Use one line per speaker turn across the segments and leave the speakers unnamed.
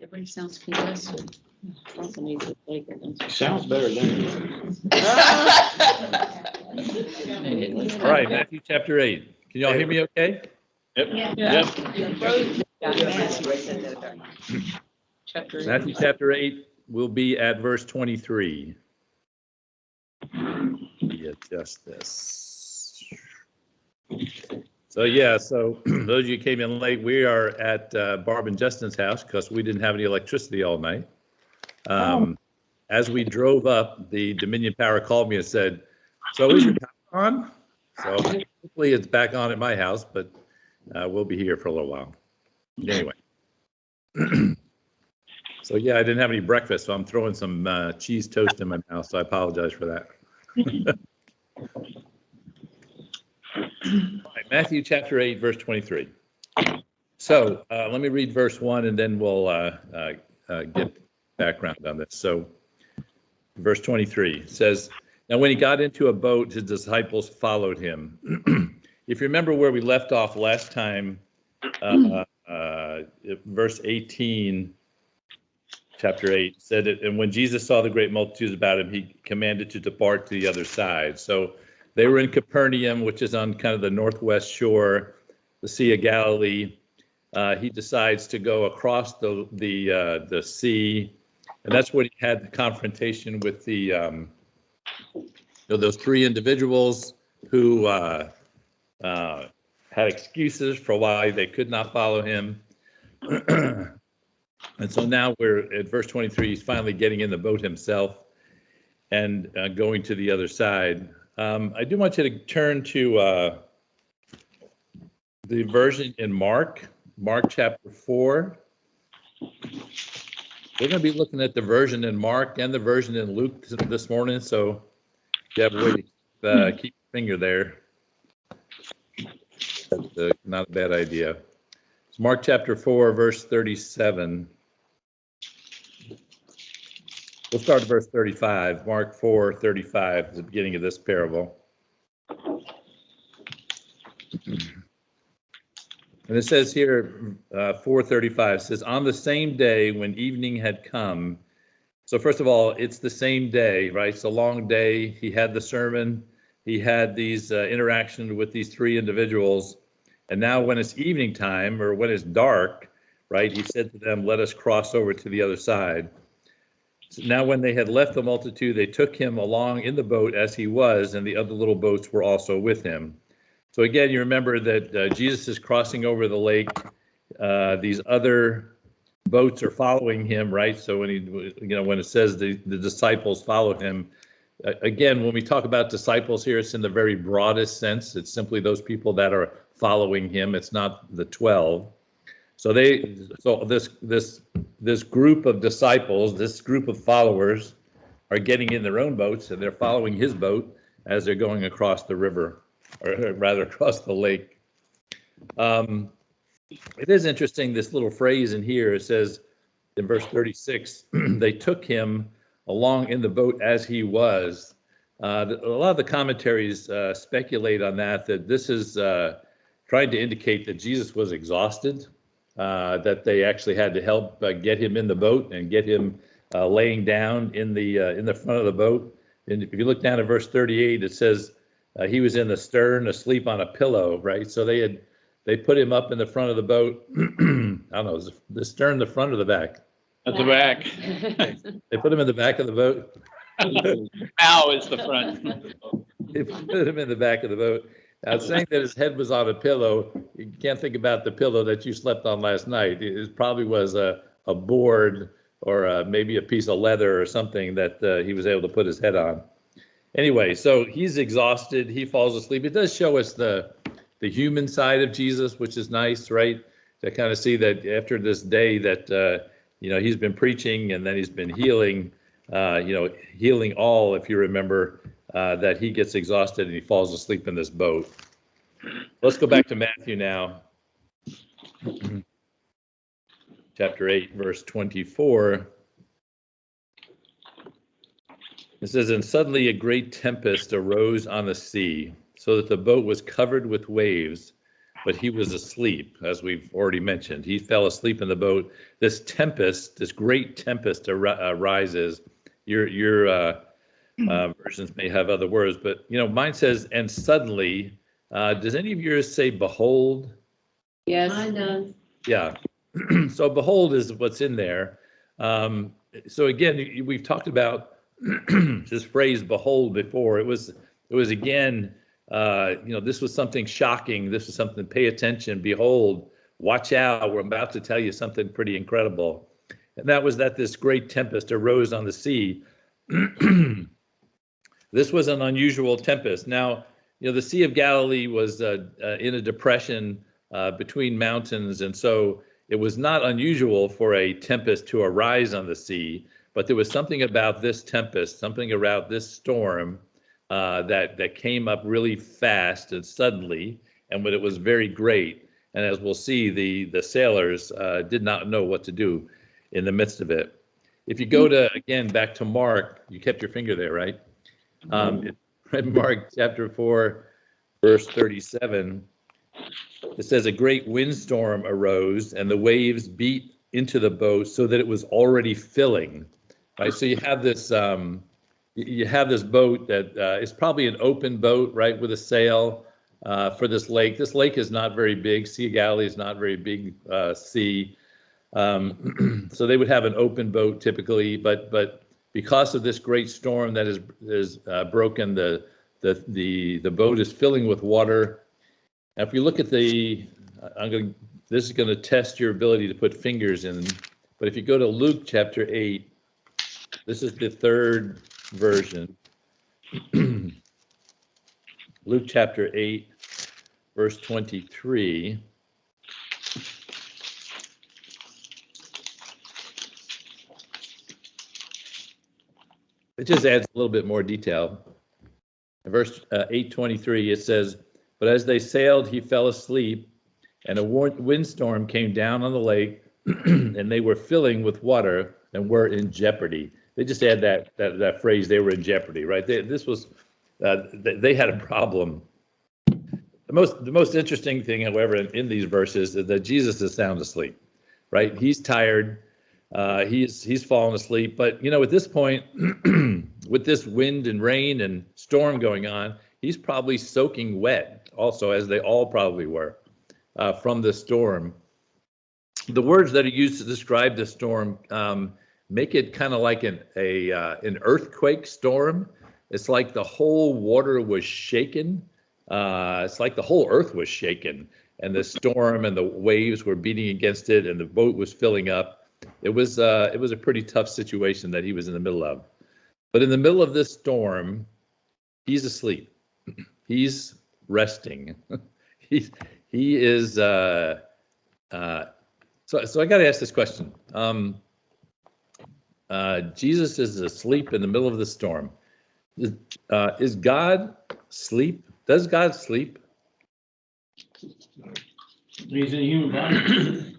Everybody sounds congested.
Sounds better than.
All right, Matthew chapter 8. Can y'all hear me okay?
Yep.
Matthew chapter 8 will be at verse 23. Let me adjust this. So those of you who came in late, we are at Barb and Justin's house because we didn't have any electricity all night. As we drove up, the Dominion Power called me and said, "So is your power on?" So hopefully it's back on at my house, but we'll be here for a little while. Anyway. So yeah, I didn't have any breakfast, so I'm throwing some cheese toast in my mouth, so I apologize for that. All right, Matthew chapter 8, verse 23. So let me read verse 1 and then we'll get background on this. So verse 23 says, "Now when he got into a boat, his disciples followed him." If you remember where we left off last time, verse 18, chapter 8 said it, and when Jesus saw the great multitudes about him, he commanded to depart to the other side. So they were in Capernaum, which is on kind of the northwest shore, the Sea of Galilee. He decides to go across the sea, and that's when he had the confrontation with the those three individuals who had excuses for why they could not follow him. And so now we're at verse 23. He's finally getting in the boat himself and going to the other side. I do want you to turn to the version in Mark chapter 4. We're going to be looking at the version in Mark and the version in Luke this morning. So if you have a way to keep your finger there, that's not a bad idea. It's Mark chapter 4, verse 37. We'll start at verse 35. Mark 4:35 is the beginning of this parable. And it says here, 4:35 says, "On the same day when evening had come." So first of all, it's the same day, right? It's a long day. He had the sermon. He had these interactions with these three individuals. And now when it's evening time, or when it's dark, right, he said to them, "Let us cross over to the other side." So now when they had left the multitude, they took him along in the boat as he was, and the other little boats were also with him. So again, you remember that Jesus is crossing over the lake. These other boats are following him, right? So when when it says the disciples followed him, again, when we talk about disciples here, it's in the very broadest sense. It's simply those people that are following him. It's not the 12. So this group of disciples, this group of followers, are getting in their own boats, and they're following his boat as they're going across the river, or rather across the lake. It is interesting, this little phrase in here. It says in verse 36, they took him along in the boat as he was. A lot of the commentaries speculate on that this is trying to indicate that Jesus was exhausted, that they actually had to help get him in the boat and get him laying down in the front of the boat. And if you look down at verse 38, it says he was in the stern asleep on a pillow, right? So they put him up in the front of the boat. I don't know, is the stern the front or the back?
At the back.
They put him in the back of the boat.
Now is the front.
They put him in the back of the boat. Now, saying that his head was on a pillow, you can't think about the pillow that you slept on last night. It probably was a board or maybe a piece of leather or something that he was able to put his head on. Anyway, so he's exhausted. He falls asleep. It does show us the human side of Jesus, which is nice, right? To kind of see that after this day that, he's been preaching and then he's been healing, healing all, if you remember, that he gets exhausted and he falls asleep in this boat. Let's go back to Matthew now. Chapter 8, verse 24. It says, "And suddenly a great tempest arose on the sea, so that the boat was covered with waves. but he was asleep, as we've already mentioned. He fell asleep in the boat. This tempest, this great tempest arises. Your versions may have other words, but mine says, and suddenly. Does any of yours say behold?
Yes.
Mine does.
Yeah. So behold is what's in there. So again, we've talked about this phrase behold before. It was again, this was something shocking. This was something, pay attention, behold, watch out. We're about to tell you something pretty incredible. And that was that this great tempest arose on the sea. This was an unusual tempest. Now, the Sea of Galilee was in a depression between mountains, and so it was not unusual for a tempest to arise on the sea, but there was something about this tempest, something about this storm that came up really fast and suddenly, and when it was very great. And as we'll see, the sailors did not know what to do in the midst of it. If you go to, again, back to Mark, you kept your finger there, right? In Mark chapter 4, verse 37, it says, a great windstorm arose and the waves beat into the boat so that it was already filling. Right, so you have this boat that is probably an open boat, right, with a sail for this lake. This lake is not very big. Sea of Galilee is not very big sea. So they would have an open boat typically, but because of this great storm that is broken, the boat is filling with water. Now, if you look at this is going to test your ability to put fingers in. But if you go to Luke chapter 8, this is the third version. Luke chapter 8, verse 23. It just adds a little bit more detail. In verse 8:23, it says, but as they sailed, he fell asleep, and a windstorm came down on the lake, and they were filling with water and were in jeopardy. They just add that phrase, they were in jeopardy, right? They had a problem. The most interesting thing, however, in these verses is that Jesus is sound asleep, right? He's tired. He's fallen asleep. But, at this point, with this wind and rain and storm going on, he's probably soaking wet also, as they all probably were from the storm. The words that are used to describe the storm make it kind of like an earthquake storm. It's like the whole water was shaken. It's like the whole earth was shaken, and the storm and the waves were beating against it, and the boat was filling up. It was a pretty tough situation that he was in the middle of. But in the middle of this storm, he's asleep. He's resting. he is. So I got to ask this question. Jesus is asleep in the middle of the storm. Is God asleep? Does God sleep?
He's in a human body.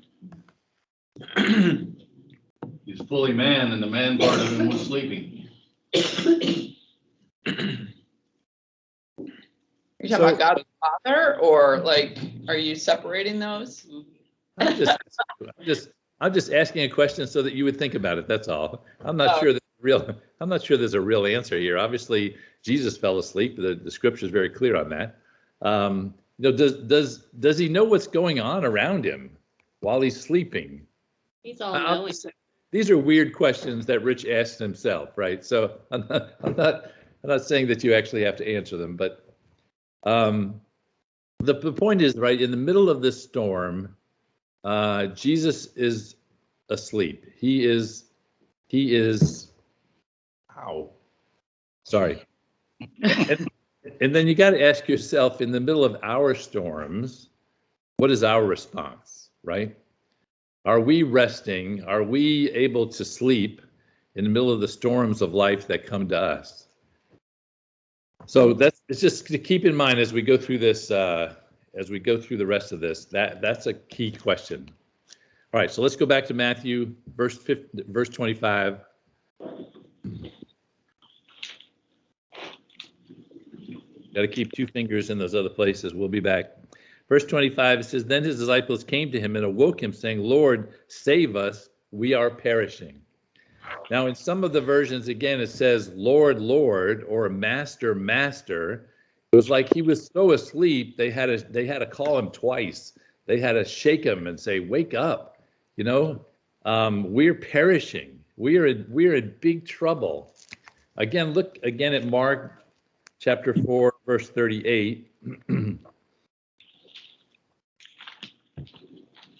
He's fully man, and the man part of him was sleeping.
You're talking about God the Father, or are you separating those?
I'm just asking a question so that you would think about it. That's all. I'm not sure there's a real answer here. Obviously, Jesus fell asleep. The scripture is very clear on that. Does he know what's going on around him while he's sleeping?
He's all knowing.
These are weird questions that Rich asked himself, right? So I'm not saying that you actually have to answer them, but the point is, right, in the middle of this storm, Jesus is asleep. He is. Ow. Sorry. And then you got to ask yourself, in the middle of our storms, what is our response, right? Are we resting? Are we able to sleep in the middle of the storms of life that come to us? So it's just to keep in mind as we go through this, as we go through the rest of this, that's a key question. All right, so let's go back to Matthew, verse 25. Got to keep two fingers in those other places. We'll be back. Verse 25, it says, then his disciples came to him and awoke him, saying, Lord, save us, we are perishing. Now, in some of the versions, again, it says, Lord, Lord, or Master, Master. It was like he was so asleep, they had to call him twice. They had to shake him and say, wake up, we're perishing. We're in big trouble. Again, look again at Mark chapter 4, verse 38.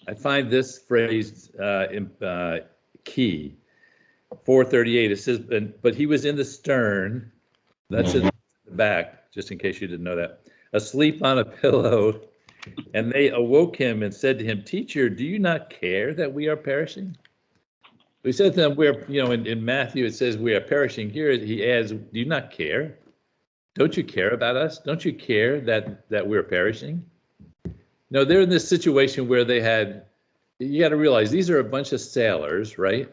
I find this phrase key. 4:38. It says, but he was in the stern. That's in the back, just in case you didn't know that. Asleep on a pillow, and they awoke him and said to him, Teacher, do you not care that we are perishing? He said to them, we're, in Matthew it says we are perishing. Here he adds, do you not care? Don't you care about us? Don't you care that we're perishing? No, they're in this situation where you got to realize these are a bunch of sailors, right?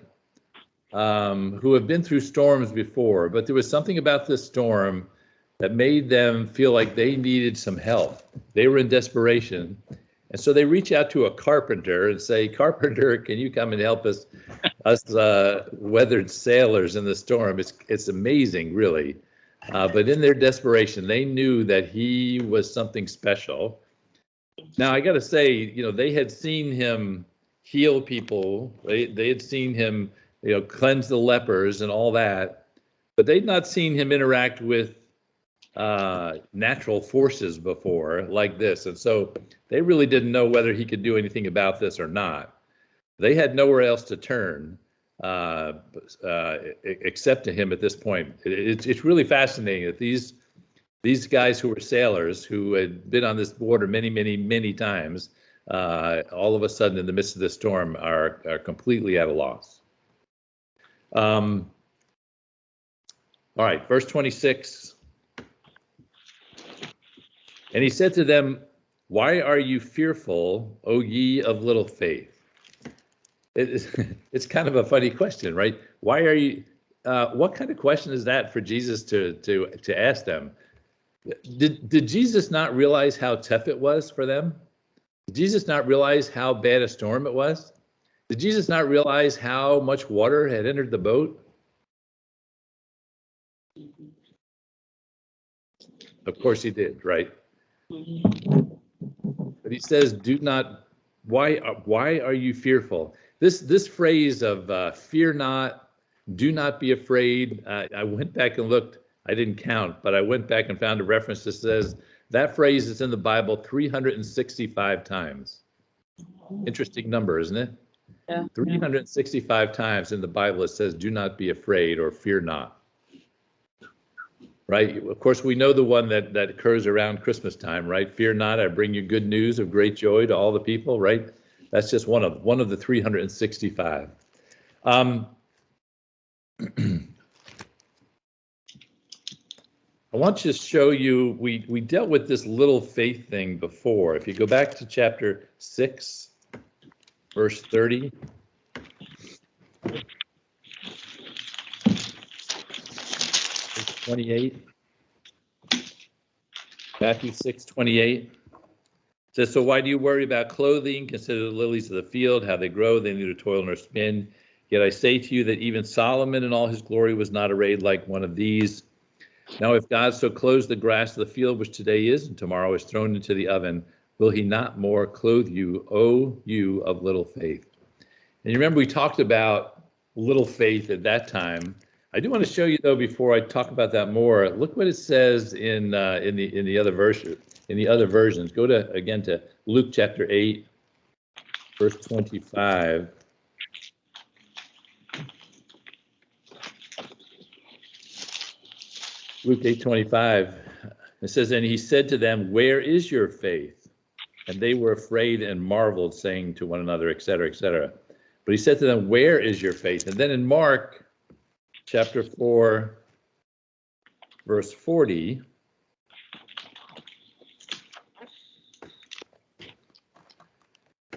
Who have been through storms before, but there was something about this storm that made them feel like they needed some help. They were in desperation. And so they reach out to a carpenter and say, Carpenter, can you come and help us weathered sailors in the storm? It's amazing, really. But in their desperation, they knew that he was something special. Now, I got to say, they had seen him heal people. They had seen him, cleanse the lepers and all that. But they'd not seen him interact with natural forces before like this. And so they really didn't know whether he could do anything about this or not. They had nowhere else to turn except to him at this point. It's really fascinating that these guys who were sailors who had been on this water many, many, many times, all of a sudden in the midst of the storm are completely at a loss. All right, verse 26. And he said to them, why are you fearful, O ye of little faith? It's kind of a funny question, right? Why are you, what kind of question is that for Jesus to ask them? Did Jesus not realize how tough it was for them? Did Jesus not realize how bad a storm it was? Did Jesus not realize how much water had entered the boat? Of course he did, right? But he says, do not, why are you fearful? This phrase of fear not, do not be afraid. I went back and looked, I didn't count, but I went back and found a reference that says that phrase is in the Bible 365 times. Interesting number, isn't it?
Yeah.
365 times in the Bible it says, do not be afraid or fear not. Right? Of course, we know the one that occurs around Christmas time, right? Fear not, I bring you good news of great joy to all the people, right? That's just one of the 365. I want to show you, we dealt with this little faith thing before. If you go back to chapter 6, verse 30. 28. Matthew 6:28 says, so why do you worry about clothing? Consider the lilies of the field, how they grow, they neither toil nor spin. Yet I say to you that even Solomon in all his glory was not arrayed like one of these. Now if God so clothes the grass of the field, which today is and tomorrow is thrown into the oven, will he not more clothe you, O you of little faith? And you remember we talked about little faith at that time. I do want to show you though, before I talk about that more, look what it says in the other version, in the other versions. Go to Luke chapter 8, verse 25. Luke 8:25. It says, and he said to them, where is your faith? And they were afraid and marveled, saying to one another, et cetera, et cetera. But he said to them, where is your faith? And then in Mark chapter 4, verse 40,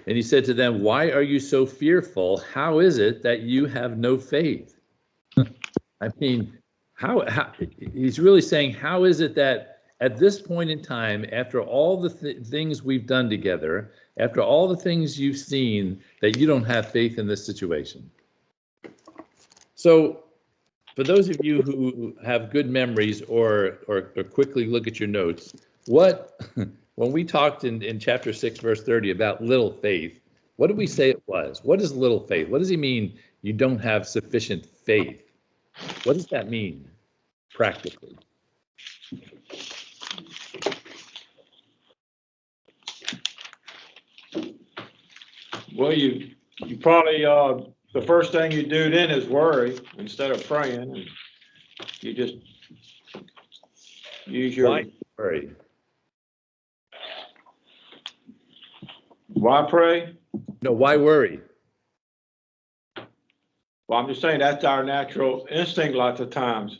and he said to them, why are you so fearful? How is it that you have no faith? I mean, how he's really saying, how is it that at this point in time, after all the things we've done together, after all the things you've seen, that you don't have faith in this situation? So for those of you who have good memories or quickly look at your notes, what, when we talked in chapter 6, verse 30 about little faith, what did we say it was? What is little faith? What does he mean you don't have sufficient faith? What does that mean practically?
Well, you probably, the first thing you do then is worry instead of praying. And you just use your,
Why worry?
why pray?
No, why worry?
Well, I'm just saying that's our natural instinct lots of times.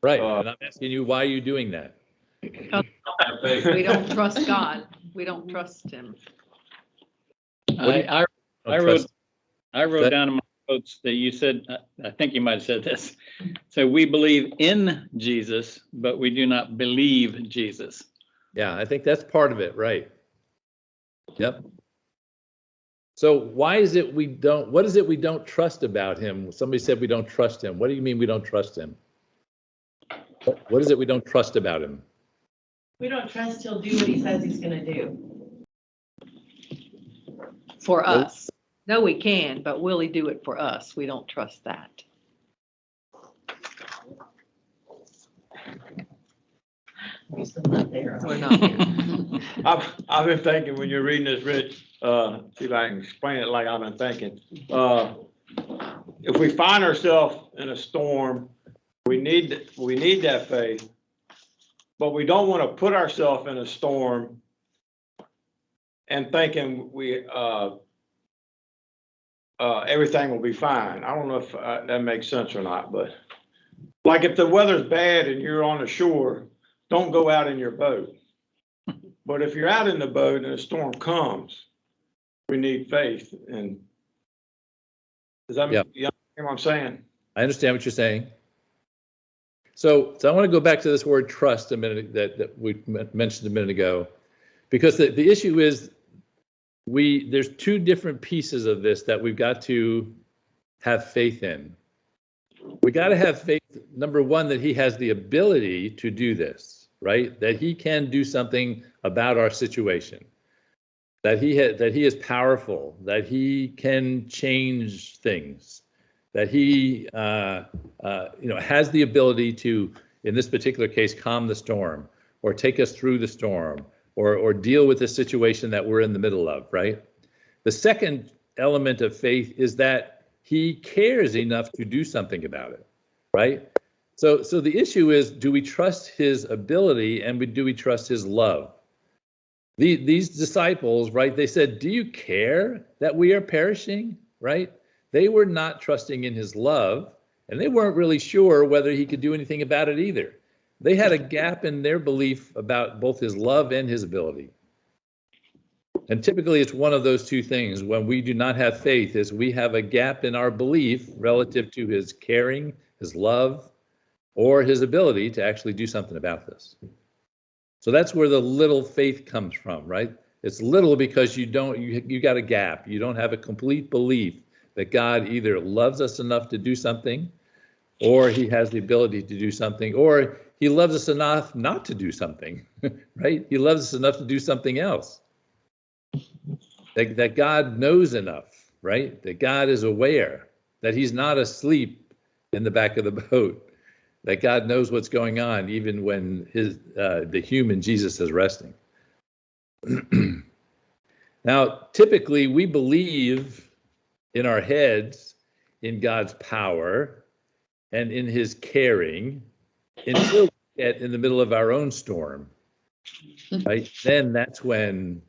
Right, and I'm asking you, why are you doing that?
We don't trust God. We don't trust him.
I
Don't
wrote,
trust-
I wrote down in my notes that you said, I think you might have said this. So we believe in Jesus, but we do not believe Jesus.
Yeah, I think that's part of it, right? Yep. So why is it what is it we don't trust about him? Somebody said we don't trust him. What do you mean we don't trust him? What is it we don't trust about him?
We don't trust he'll do what he says he's gonna do.
For us. No, we can, but will he do it for us? We don't trust that.
We're still not there.
We're not there.
I've been thinking when you're reading this, Rich, see if I can explain it like I've been thinking. If we find ourselves in a storm, we need that faith, but we don't want to put ourselves in a storm and thinking everything will be fine. I don't know if that makes sense or not, but like if the weather's bad and you're on the shore, don't go out in your boat. But if you're out in the boat and a storm comes, we need faith. And does that
Yeah.
you understand what I'm saying?
I understand what you're saying. So I want to go back to this word trust a minute that we mentioned a minute ago, because the issue is there's two different pieces of this that we've got to have faith in. We got to have faith, number one, that he has the ability to do this, right? That he can do something about our situation, that he is powerful, that he can change things, that he has the ability to, in this particular case, calm the storm or take us through the storm or deal with the situation that we're in the middle of, right? The second element of faith is that he cares enough to do something about it, right? So the issue is, do we trust his ability and do we trust his love? These disciples, right, they said, do you care that we are perishing, right? They were not trusting in his love, and they weren't really sure whether he could do anything about it either. They had a gap in their belief about both his love and his ability. And typically it's one of those two things. When we do not have faith, is we have a gap in our belief relative to his caring, his love, or his ability to actually do something about this. So that's where the little faith comes from, right? It's little because you got a gap. You don't have a complete belief that God either loves us enough to do something, or he has the ability to do something, or he loves us enough not to do something, right? He loves us enough to do something else. That God knows enough, right? That God is aware, that he's not asleep in the back of the boat, that God knows what's going on even when the human Jesus is resting. Now, typically we believe in our heads in God's power and in his caring until we get in the middle of our own storm, right? Then that's when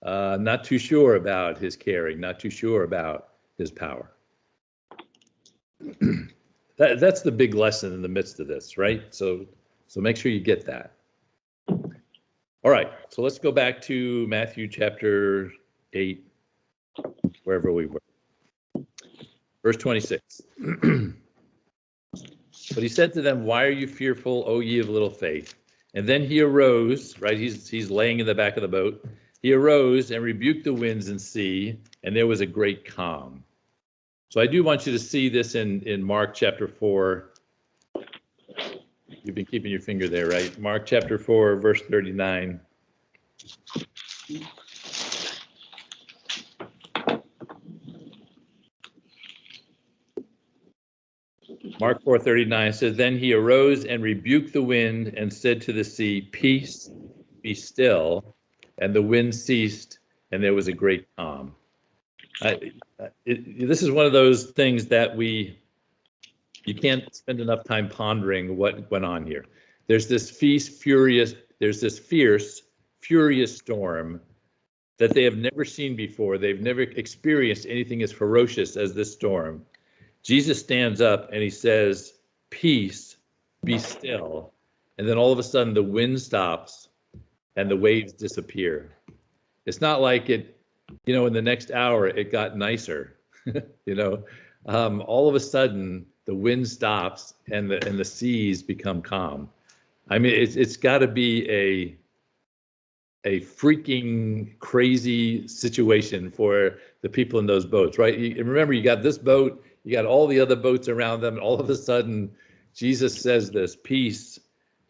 not too sure about his caring, not too sure about his power. That's the big lesson in the midst of this, right? So make sure you get that. All right, so let's go back to Matthew chapter 8, wherever we were. Verse 26. But he said to them, why are you fearful, O ye of little faith? And then he arose, right? He's laying in the back of the boat. He arose and rebuked the winds and sea, and there was a great calm. So I do want you to see this in Mark chapter 4. You've been keeping your finger there, right? Mark chapter 4, verse 39. Mark 4:39 says, then he arose and rebuked the wind and said to the sea, peace, be still. And the wind ceased, and there was a great calm. This is one of those things that you can't spend enough time pondering what went on here. There's this fierce, furious storm that they have never seen before. They've never experienced anything as ferocious as this storm. Jesus stands up and he says, peace, be still. And then all of a sudden the wind stops and the waves disappear. It's not like it, in the next hour it got nicer. All of a sudden the wind stops and the seas become calm. I mean, it's got to be a freaking crazy situation for the people in those boats, right? And remember, you got this boat, you got all the other boats around them, and all of a sudden Jesus says this, peace.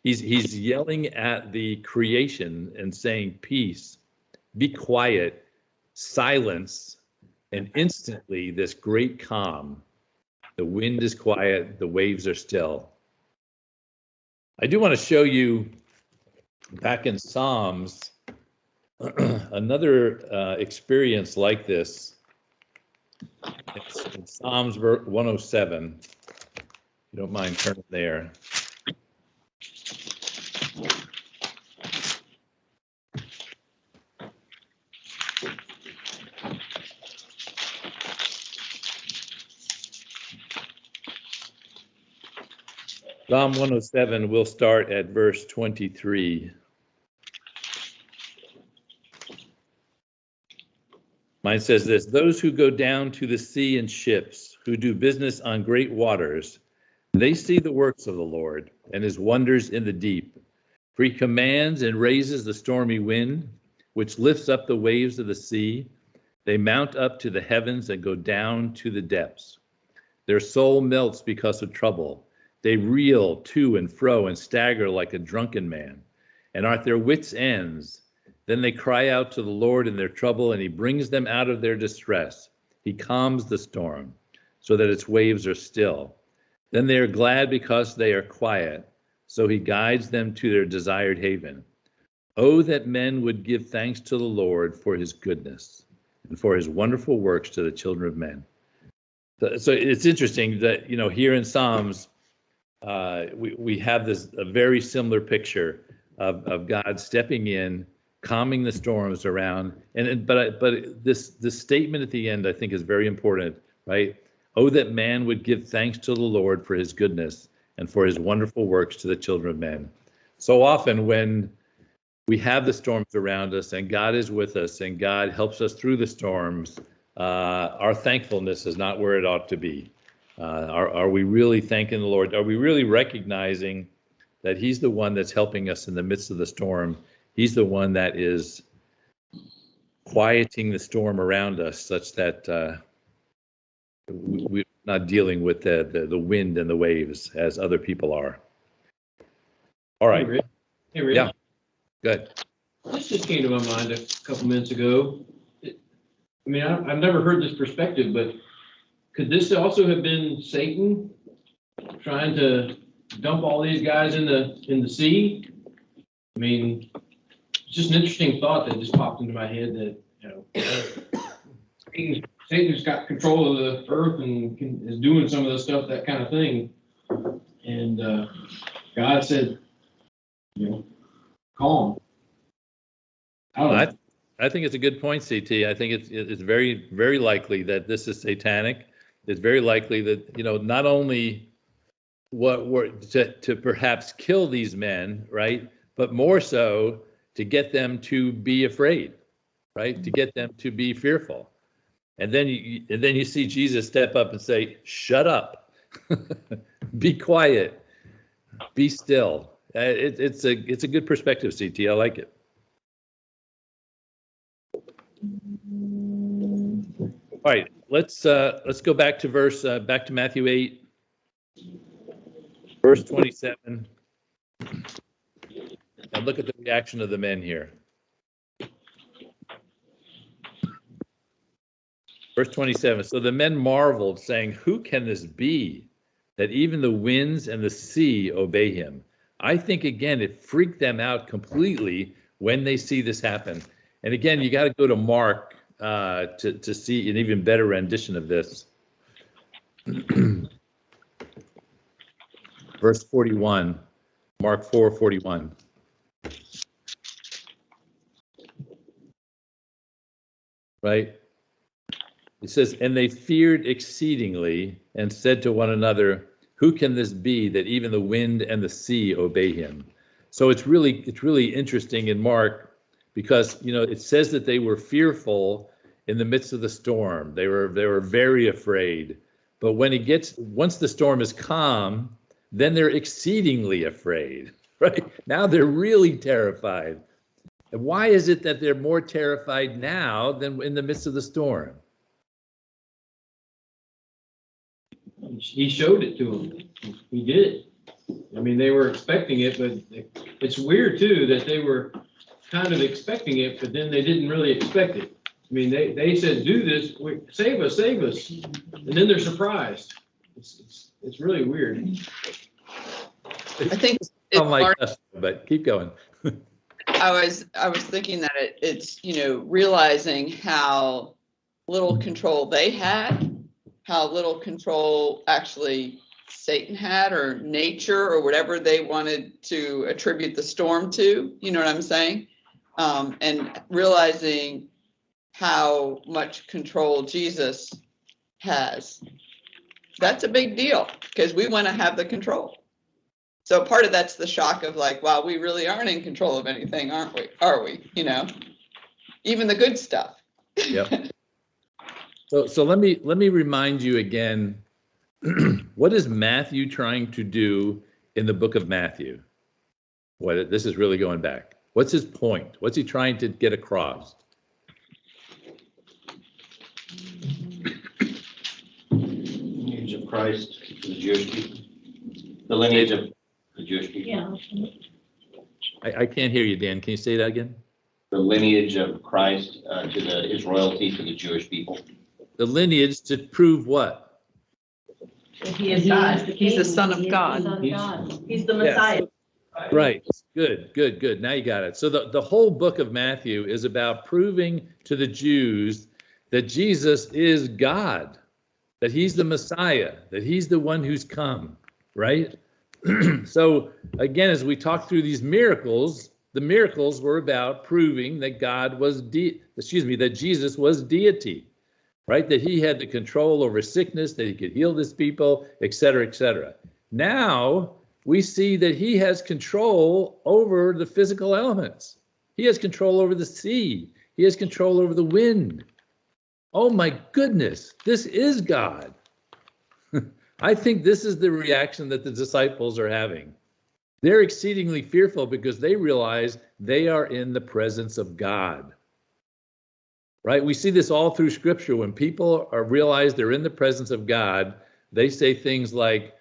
He's yelling at the creation and saying, peace, be quiet, silence, and instantly this great calm. The wind is quiet, the waves are still. I do want to show you back in Psalms another experience like this. It's in Psalms 107. If you don't mind turning there. Psalm 107, we'll start at verse 23. Mine says this, those who go down to the sea in ships, who do business on great waters, they see the works of the Lord and his wonders in the deep. For he commands and raises the stormy wind, which lifts up the waves of the sea. They mount up to the heavens and go down to the depths. Their soul melts because of trouble. They reel to and fro and stagger like a drunken man, and are at their wits' ends. Then they cry out to the Lord in their trouble, and he brings them out of their distress. He calms the storm, so that its waves are still. Then they are glad because they are quiet, so he guides them to their desired haven. Oh, that men would give thanks to the Lord for his goodness, and for his wonderful works to the children of men. So it's interesting that, here in Psalms, we have a very similar picture of God stepping in, calming the storms around, but this statement at the end I think is very important, right? Oh, that man would give thanks to the Lord for his goodness and for his wonderful works to the children of men. So often when we have the storms around us and God is with us and God helps us through the storms, our thankfulness is not where it ought to be. Are we really thanking the Lord? Are we really recognizing that he's the one that's helping us in the midst of the storm? He's the one that is quieting the storm around us such that we're not dealing with the wind and the waves as other people are. All right.
Hey, Rick.
Yeah. Good.
This just came to my mind a couple minutes ago. I've never heard this perspective, but could this also have been Satan trying to dump all these guys in the sea? It's just an interesting thought that just popped into my head that, Satan's got control of the earth and is doing some of the stuff, that kind of thing. And God said, calm.
I think it's a good point, CT. I think it's very, very likely that this is satanic. It's very likely that, not only to perhaps kill these men, right, but more so to get them to be afraid, right, to get them to be fearful. And then you see Jesus step up and say, shut up, be quiet, be still. It's a good perspective, CT. I like it. All right, let's go back to back to Matthew 8, verse 27, and look at the reaction of the men here. Verse 27. So the men marveled, saying, "Who can this be, that even the winds and the sea obey him?" I think again it freaked them out completely when they see this happen. And again, you got to go to Mark to see an even better rendition of this. Verse 41, Mark 4:41. Right? It says, "And they feared exceedingly and said to one another, 'Who can this be, that even the wind and the sea obey him?'" So it's really interesting in Mark, because it says that they were fearful in the midst of the storm. They were very afraid. But once the storm is calm, then they're exceedingly afraid. Right? Now they're really terrified. And why is it that they're more terrified now than in the midst of the storm?
He showed it to them. He did it. I mean, they were expecting it, but it's weird too that they were kind of expecting it, but then they didn't really expect it. I mean, they said, "Do this, save us," and then they're surprised. It's really weird.
I think it's
Unlike
large-
us, but keep going.
I was thinking that it's realizing how little control they had, how little control actually Satan had, or nature, or whatever they wanted to attribute the storm to. You know what I'm saying? And realizing how much control Jesus has. That's a big deal, because we want to have the control. So part of that's the shock of like, wow, we really aren't in control of anything, aren't we? Are we? Even the good stuff.
Yep. So let me remind you again, what is Matthew trying to do in the book of Matthew? This is really going back. What's his point? What's he trying to get across?
Lineage of Christ to the Jewish people. The lineage of the Jewish people.
Yeah.
I can't hear you, Dan. Can you say that again?
The lineage of Christ his royalty to the Jewish people.
The lineage to prove what?
He is God.
He's the Son of God.
He's the Messiah.
Right. Good. Now you got it. So the whole book of Matthew is about proving to the Jews that Jesus is God, that he's the Messiah, that he's the one who's come, right? So again, as we talk through these miracles, the miracles were about proving that that Jesus was deity, right? That he had the control over sickness, that he could heal his people, et cetera, et cetera. Now we see that he has control over the physical elements. He has control over the sea. He has control over the wind. Oh my goodness, this is God. I think this is the reaction that the disciples are having. They're exceedingly fearful because they realize they are in the presence of God. Right? We see this all through Scripture. When people realize they're in the presence of God, they say things like,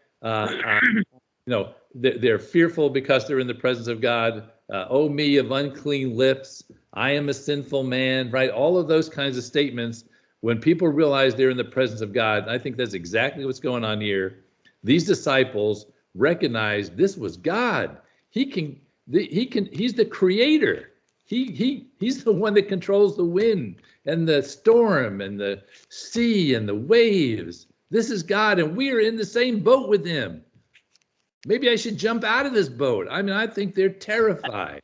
they're fearful because they're in the presence of God. "Oh, me of unclean lips, I am a sinful man," right? All of those kinds of statements. When people realize they're in the presence of God, and I think that's exactly what's going on here. These disciples recognize this was God. He's the creator. He's the one that controls the wind and the storm and the sea and the waves. This is God, and we are in the same boat with him. Maybe I should jump out of this boat. I mean, I think they're terrified.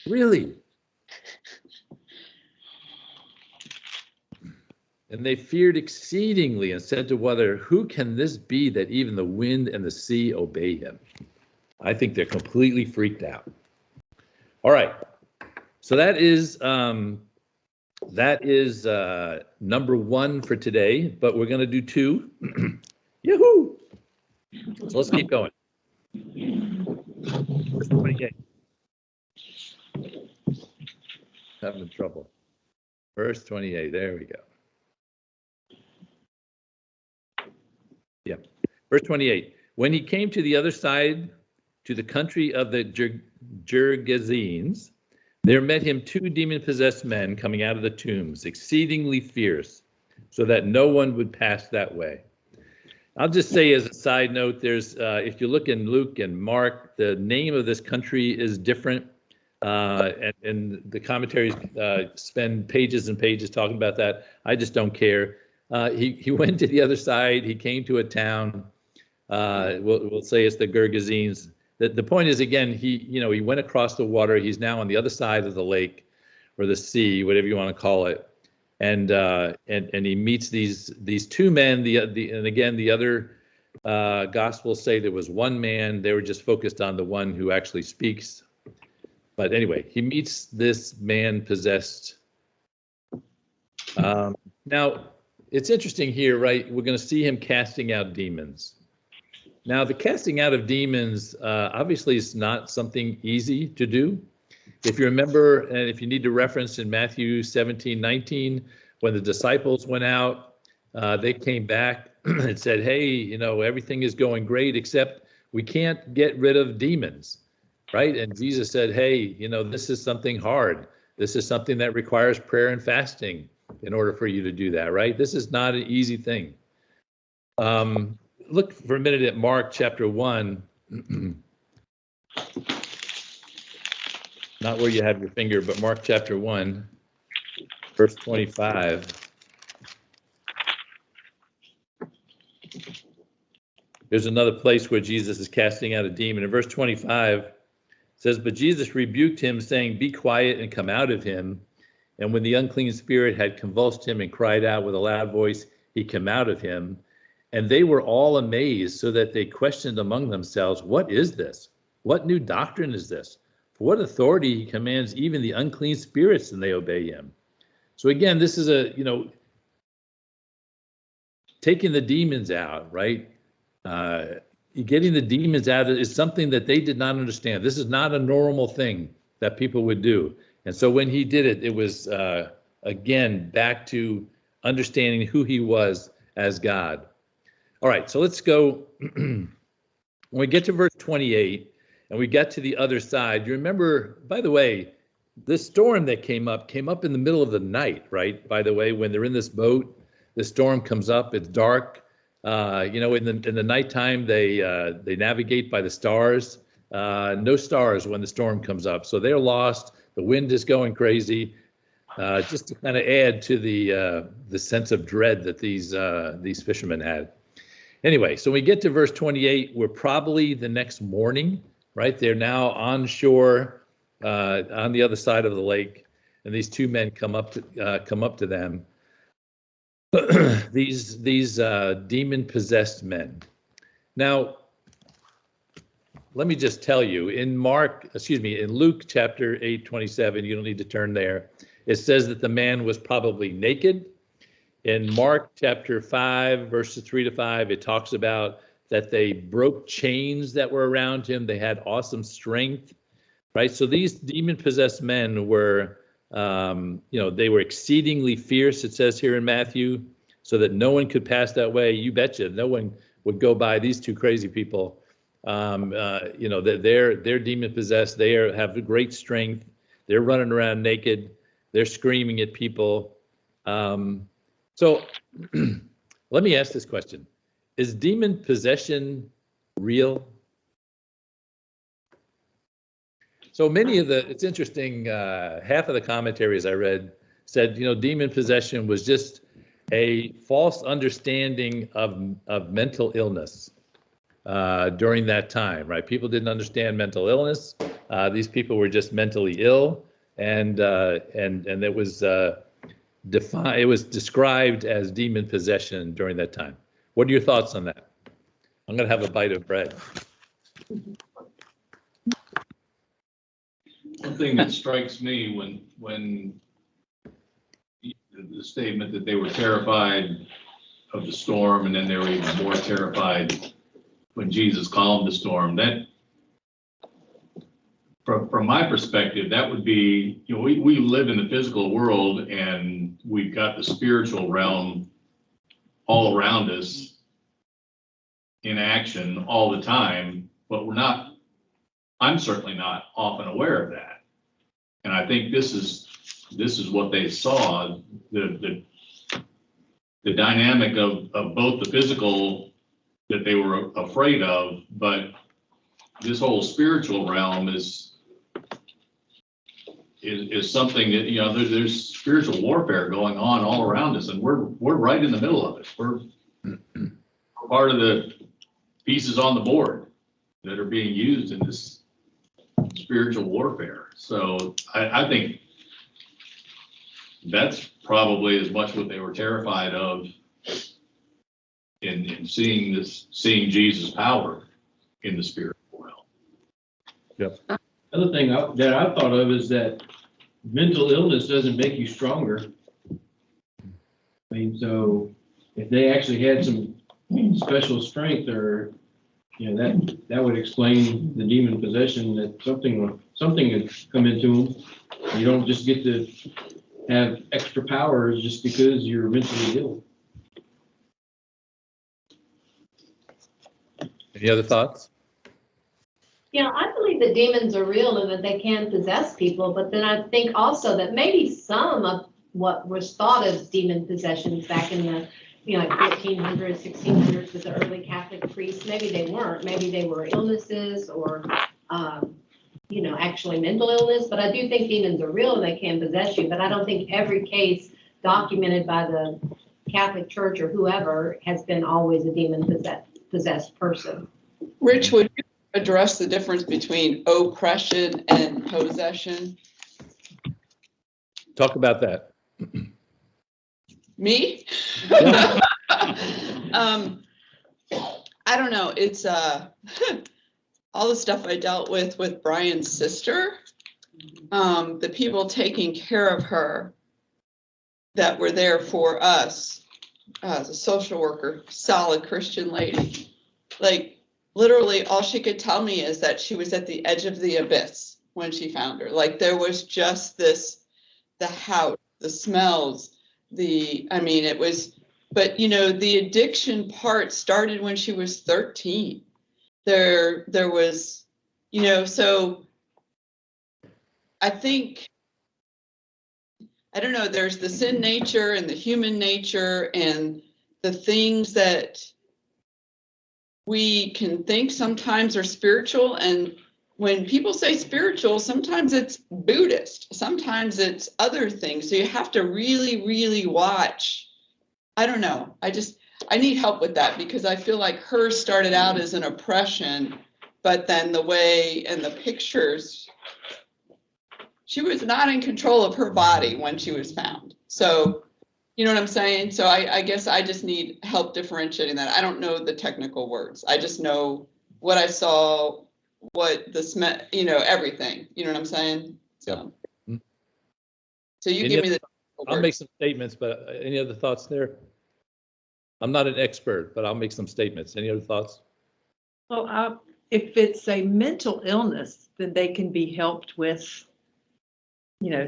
Really. And they feared exceedingly and said to one another, "Who can this be, that even the wind and the sea obey him?" I think they're completely freaked out. All right. So that is number one for today, but we're going to do two. Yahoo! So let's keep going. Verse 28. Having trouble. Verse 28. There we go. Yeah. Verse 28. When he came to the other side, to the country of the Gergesenes, there met him 2 demon-possessed men coming out of the tombs, exceedingly fierce, so that no one would pass that way. I'll just say as a side note, there's if you look in Luke and Mark, the name of this country is different, and the commentaries spend pages and pages talking about that. I just don't care. He went to the other side. He came to a town. We'll say it's the Gergesenes. The point is, again, he went across the water. He's now on the other side of the lake or the sea, whatever you want to call it. And he meets these 2 men. And again, the other Gospels say there was 1 man. They were just focused on the one who actually speaks. But anyway, he meets this man possessed. Now, it's interesting here, right? We're going to see him casting out demons. Now, the casting out of demons obviously is not something easy to do. If you remember, and if you need to reference in Matthew 17:19, when the disciples went out, they came back and said, hey, everything is going great, except we can't get rid of demons, right? And Jesus said, hey, this is something hard. This is something that requires prayer and fasting in order for you to do that, right? This is not an easy thing. Look for a minute at Mark chapter 1. Not where you have your finger, but Mark chapter 1, verse 25. There's another place where Jesus is casting out a demon. In verse 25, it says, but Jesus rebuked him, saying, be quiet and come out of him. And when the unclean spirit had convulsed him and cried out with a loud voice, he came out of him. And they were all amazed, so that they questioned among themselves, what is this? What new doctrine is this? For what authority he commands even the unclean spirits, and they obey him. So again, this is taking the demons out, right? Getting the demons out is something that they did not understand. This is not a normal thing that people would do. And so when he did it, it was, again, back to understanding who he was as God. All right, so let's go. When we get to verse 28 and we get to the other side, you remember, by the way, this storm that came up in the middle of the night, right? By the way, when they're in this boat, the storm comes up, it's dark. In the nighttime, they navigate by the stars. No stars when the storm comes up. So they're lost. The wind is going crazy. Just to kind of add to the sense of dread that these fishermen had. Anyway, so when we get to verse 28, we're probably the next morning, right? They're now on shore on the other side of the lake, and these 2 men come up to them. These demon-possessed men. Now, let me just tell you, in Luke chapter 8:27, you don't need to turn there. It says that the man was probably naked. In Mark chapter 5, verses 3-5, it talks about that they broke chains that were around him. They had awesome strength, right? So these demon-possessed men were, they were exceedingly fierce, it says here in Matthew, so that no one could pass that way. You betcha, no one would go by these 2 crazy people. They're demon-possessed. They have great strength. They're running around naked. They're screaming at people. So let me ask this question. Is demon possession real? So it's interesting, half of the commentaries I read said, demon possession was just a false understanding of mental illness during that time, right? People didn't understand mental illness. These people were just mentally ill, and it was it was described as demon possession during that time. What are your thoughts on that? I'm going to have a bite of bread.
One thing that strikes me when the statement that they were terrified of the storm, and then they were even more terrified when Jesus calmed the storm, that from my perspective, that would be, we live in the physical world and we've got the spiritual realm all around us in action all the time, but I'm certainly not often aware of that. And I think this is what they saw, the dynamic of both the physical that they were afraid of, but this whole spiritual realm is something that, there's spiritual warfare going on all around us, and we're right in the middle of it. We're part of the pieces on the board that are being used in this spiritual warfare. So I think that's probably as much what they were terrified of in seeing Jesus' power in the spiritual realm.
Yep.
Other thing that I thought of is that mental illness doesn't make you stronger. I mean, so if they actually had some special strength, or that would explain the demon possession, that something had come into them. You don't just get to have extra powers just because you're mentally ill.
Any other thoughts?
I believe that demons are real and that they can possess people, but then I think also that maybe some of what was thought as demon possessions back in the, like 1400s, 1600s with the early Catholic priests, maybe they weren't. Maybe they were illnesses or, actually mental illness. But I do think demons are real and they can possess you. But I don't think every case documented by the Catholic Church or whoever has been always a demon possessed person.
Rich, would you address the difference between oppression and possession?
Talk about that.
Me?
Yeah.
I don't know. It's all the stuff I dealt with Brian's sister, the people taking care of her that were there for us as a social worker, solid Christian lady. Like, literally all she could tell me is that she was at the edge of the abyss when she found her. Like, there was just the house, the smells, it was, but the addiction part started when she was 13. There was, so I think, I don't know, there's the sin nature and the human nature and the things that we can think sometimes are spiritual. And when people say spiritual, sometimes it's Buddhist, sometimes it's other things. So you have to really, really watch. I don't know. I need help with that, because I feel like hers started out as an oppression, but then the way and the pictures, she was not in control of her body when she was found. So, you know what I'm saying? So I guess I just need help differentiating that. I don't know the technical words. I just know what I saw, what the smell, everything. You know what I'm saying? So,
Yep.
So you give me the.
I'll make some statements, but any other thoughts there? I'm not an expert, but I'll make some statements. Any other thoughts?
Well, if it's a mental illness, then they can be helped with,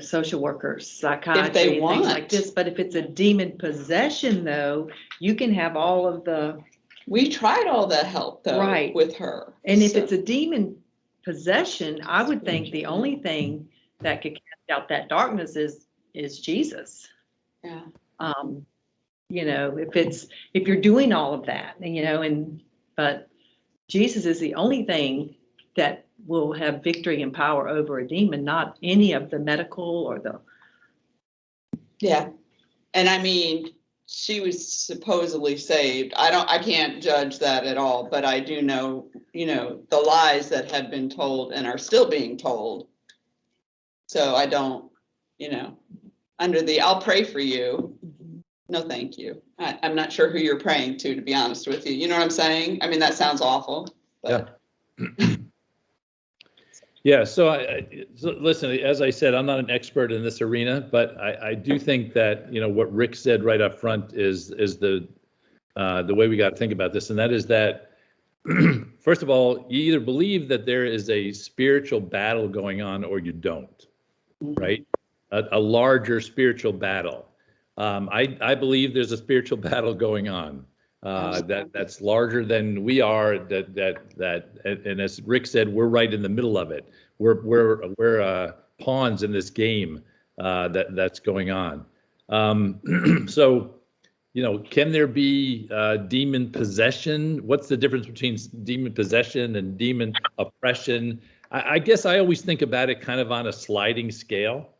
social workers, psychiatry, and things like this. But if it's a demon possession, though, you can have all of the.
We tried all that help, though,
right,
with her.
And if it's a demon possession, I would think the only thing that could cast out that darkness is Jesus.
Yeah.
If you're doing all of that, but Jesus is the only thing that will have victory and power over a demon, not any of the medical or the.
Yeah. And she was supposedly saved. I can't judge that at all, but I do know, the lies that had been told and are still being told. So I don't, under the I'll pray for you. No, thank you. I'm not sure who you're praying to be honest with you. You know what I'm saying? That sounds awful. But.
Yeah. Yeah. So listen, as I said, I'm not an expert in this arena, but I do think that, what Rick said right up front is the way we got to think about this. And that is that first of all, you either believe that there is a spiritual battle going on or you don't, right? A larger spiritual battle. I believe there's a spiritual battle going on that's larger than we are. And as Rick said, we're right in the middle of it. We're pawns in this game that's going on. So, can there be demon possession? What's the difference between demon possession and demon oppression? I guess I always think about it kind of on a sliding scale,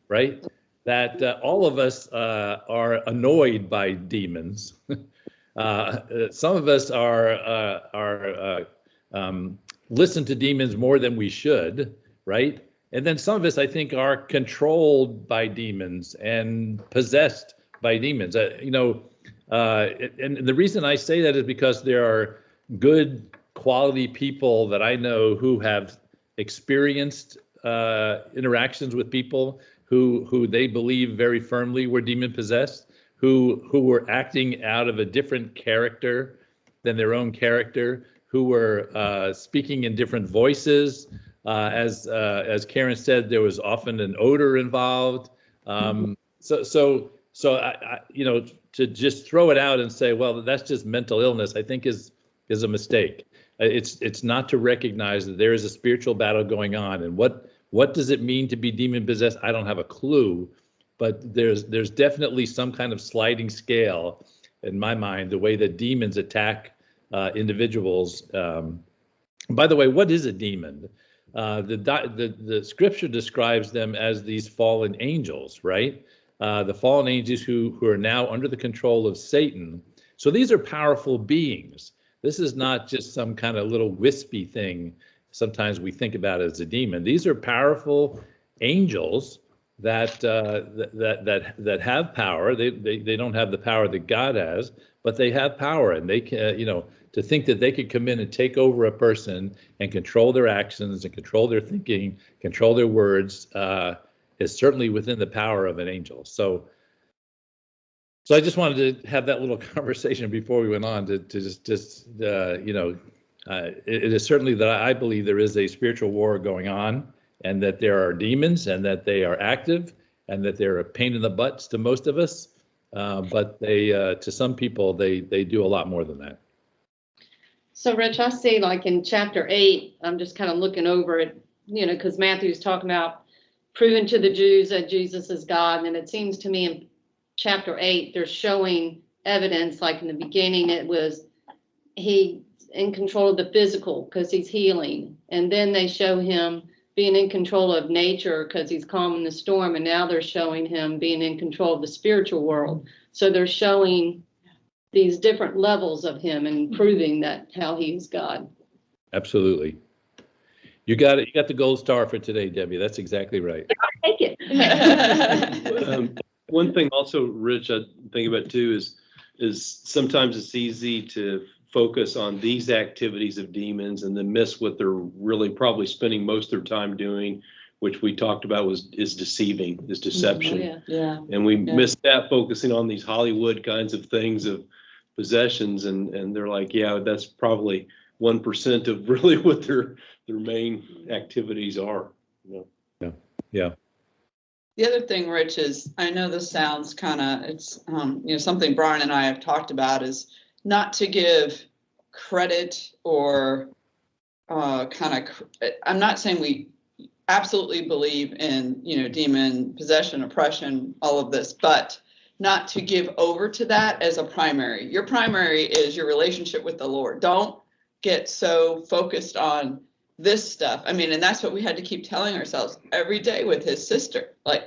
right? That all of us are annoyed by demons. Some of us are listen to demons more than we should, right? And then some of us, I think, are controlled by demons and possessed by demons. And the reason I say that is because there are good quality people that I know who have experienced interactions with people who they believe very firmly were demon possessed, who were acting out of a different character than their own character, who were speaking in different voices. As Karen said, there was often an odor involved. So I to just throw it out and say, well, that's just mental illness, I think is a mistake. It's not to recognize that there is a spiritual battle going on, and what does it mean to be demon possessed? I don't have a clue, but there's definitely some kind of sliding scale in my mind, the way that demons attack individuals. By the way, what is a demon? The scripture describes them as these fallen angels, right? The fallen angels who are now under the control of Satan. So these are powerful beings. This is not just some kind of little wispy thing sometimes we think about as a demon. These are powerful angels that have power. They don't have the power that God has, but they have power, and they can, to think that they could come in and take over a person and control their actions and control their thinking, control their words, is certainly within the power of an angel. So I just wanted to have that little conversation before we went on to just it is certainly that I believe there is a spiritual war going on, and that there are demons, and that they are active, and that they're a pain in the butts to most of us. But they, to some people, they do a lot more than that.
So Rich, I see like in chapter 8, I'm just kind of looking over it, because Matthew's talking about proving to the Jews that Jesus is God. And it seems to me in chapter 8, they're showing evidence, like in the beginning, it was he in control of the physical because he's healing. And then they show him being in control of nature because he's calming the storm. And now they're showing him being in control of the spiritual world. So they're showing these different levels of him and proving that how he's God.
Absolutely. You got it. You got the gold star for today, Debbie. That's exactly right.
I'll take it.
One thing also, Rich, I think about too is sometimes it's easy to focus on these activities of demons and then miss what they're really probably spending most of their time doing, which we talked about is deception.
Yeah.
And we miss that, focusing on these Hollywood kinds of things of possessions, and they're like, yeah, that's probably 1% of really what their main activities are.
Yeah.
The other thing, Rich, is I know this sounds kind of, it's something Brian and I have talked about, is not to give credit or I'm not saying we absolutely believe in, demon possession, oppression, all of this, but not to give over to that as a primary. Your primary is your relationship with the Lord. Don't get so focused on this stuff. I mean, and that's what we had to keep telling ourselves every day with his sister. Like,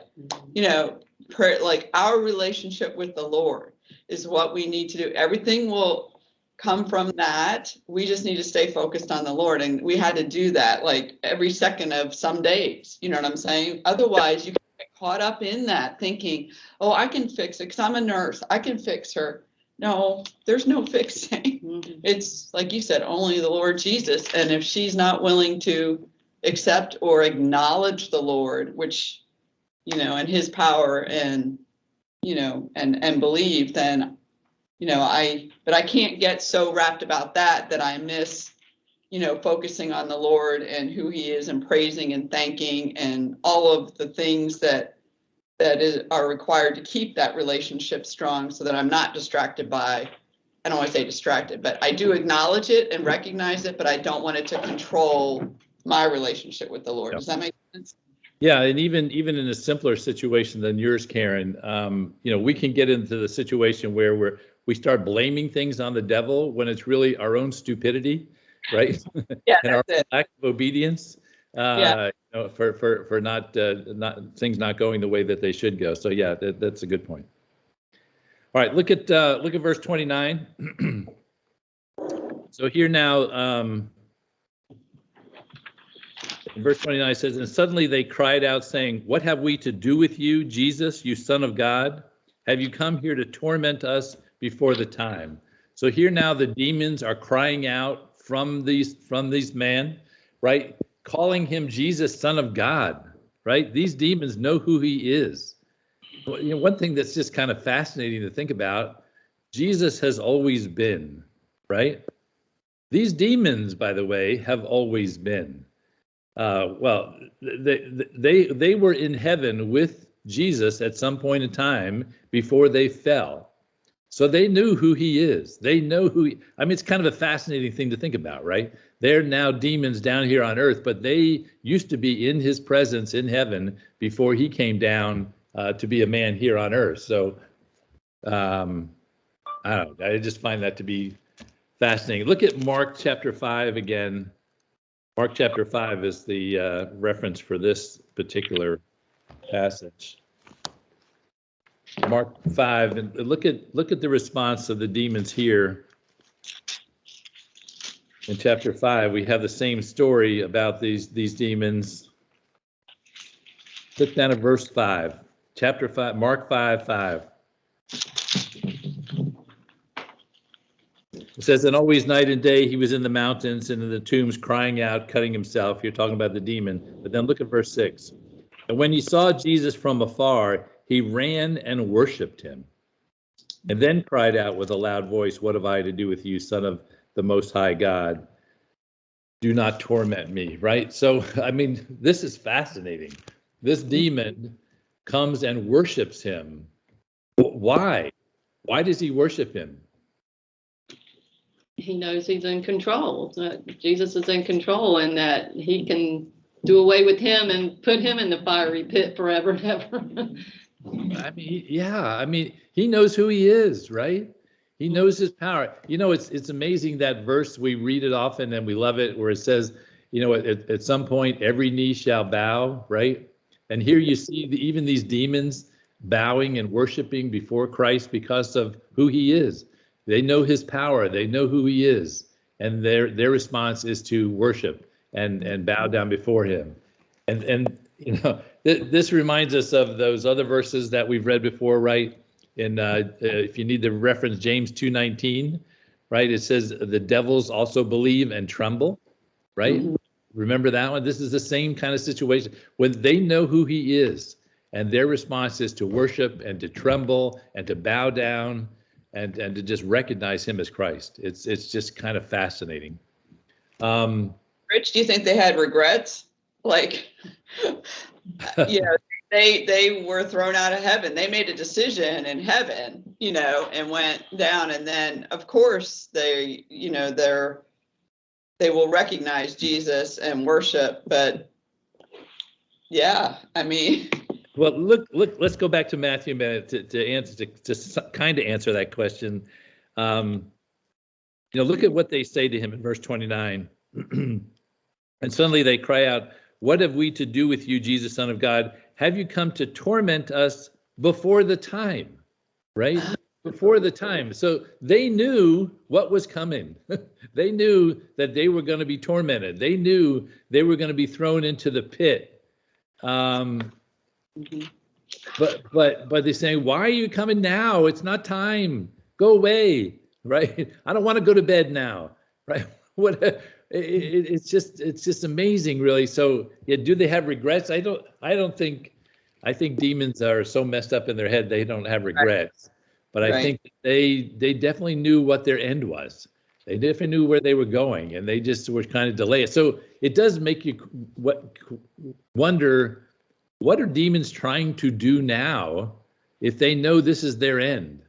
prayer, like our relationship with the Lord is what we need to do. Everything will come from that. We just need to stay focused on the Lord. And we had to do that like every second of some days. You know what I'm saying? Otherwise, you can get caught up in that thinking, oh, I can fix it because I'm a nurse. I can fix her. No, there's no fixing.
Mm-hmm.
It's like you said, only the Lord Jesus. And if she's not willing to accept or acknowledge the Lord, which, and his power and, and believe, then but I can't get so wrapped about that I miss, focusing on the Lord and who he is and praising and thanking and all of the things that are required to keep that relationship strong so that I'm not distracted by, I don't want to say distracted, but I do acknowledge it and recognize it, but I don't want it to control my relationship with the Lord. Does that make sense?
Yeah, and even in a simpler situation than yours, Karen, we can get into the situation where we start blaming things on the devil when it's really our own stupidity, right?
Yeah,
and our
that's it.
lack of obedience for not things not going the way that they should go. So yeah, that's a good point. All right, look at verse 29. So here now. Verse 29 says, and suddenly they cried out, saying, what have we to do with you, Jesus, you Son of God? Have you come here to torment us before the time? So here now the demons are crying out from these men, right? Calling him Jesus, Son of God, right? These demons know who he is. One thing that's just kind of fascinating to think about, Jesus has always been, right? These demons, by the way, have always been. They were in heaven with Jesus at some point in time before they fell. So they knew who he is. They know it's kind of a fascinating thing to think about, right? They're now demons down here on earth, but they used to be in his presence in heaven before he came down to be a man here on earth. So I don't know. I just find that to be fascinating. Look at Mark chapter 5 again. Mark chapter 5 is the reference for this particular passage. Mark 5, and look at the response of the demons here. In chapter 5, we have the same story about these demons. Look down at verse 5. Chapter 5, Mark 5:5. It says, and always night and day he was in the mountains and in the tombs crying out, cutting himself. You're talking about the demon. But then look at verse 6. And when he saw Jesus from afar, he ran and worshiped him. And then cried out with a loud voice, what have I to do with you, Son of the Most High God? Do not torment me, right? So, this is fascinating. This demon comes and worships him. Why? Why does he worship him?
He knows he's in control. Jesus is in control and that he can do away with him and put him in the fiery pit forever and ever.
He knows who he is, right? He knows his power. It's amazing that verse, we read it often and we love it, where it says, at some point, every knee shall bow, right? And here you see even these demons bowing and worshiping before Christ because of who he is. They know his power. They know who he is. And their response is to worship and bow down before him. And this reminds us of those other verses that we've read before, right? In if you need the reference, James 2:19, right? It says the devils also believe and tremble, right? Mm-hmm. Remember that one? This is the same kind of situation when they know who he is, and their response is to worship and to tremble and to bow down and to just recognize him as Christ. It's just kind of fascinating.
Rich, do you think they had regrets? Like, they were thrown out of heaven. They made a decision in heaven, and went down. And then, of course, they will recognize Jesus and worship. But
well, look. Let's go back to Matthew a minute to kind of answer that question. Look at what they say to him in verse 29. And suddenly they cry out, what have we to do with you, Jesus, Son of God? Have you come to torment us before the time? Right? Before the time. So they knew what was coming. They knew that they were going to be tormented. They knew they were going to be thrown into the pit. But they say, why are you coming now? It's not time. Go away, right? I don't want to go to bed now, right? It's just amazing, really. So, do they have regrets? I think demons are so messed up in their head they don't have regrets. But I
Right.
think they definitely knew what their end was. They definitely knew where they were going, and they just were kind of delayed. So it does make you wonder, what are demons trying to do now if they know this is their end?